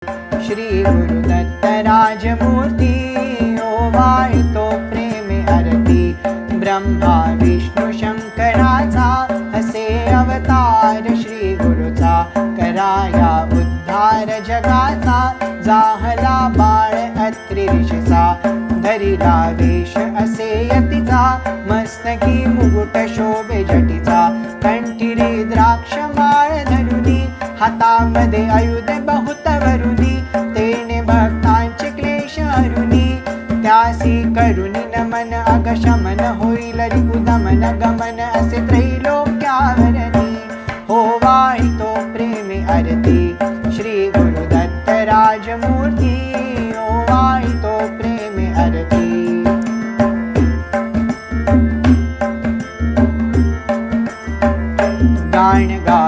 श्री गुरुदत्त राजमूर्ती ओवाळतो प्रेमे आरती ब्रह्मा विष्णु शंकराचा असे अवतार श्री गुरुचा कराया उद्धार जगाचा जाहला बाळ अत्रि ऋषीचा धरिला वेश असे यतीचा मस्तकी मुकुट शोभे जटीचा कंठी रे द्राक्ष माळ धरुनी हातामध्ये आयुध बहुत वरुनी तेने भक्तांचे क्लेश हरुनी त्यासी करुणी नमन अगशमन होईल रिपुदमन गमन असे त्रैलोक्यावरणी ओवाळतो प्रेमे आरती श्री गुरुदत्त राजमूर्ती ओवाळतो प्रेमे आरती गाण गा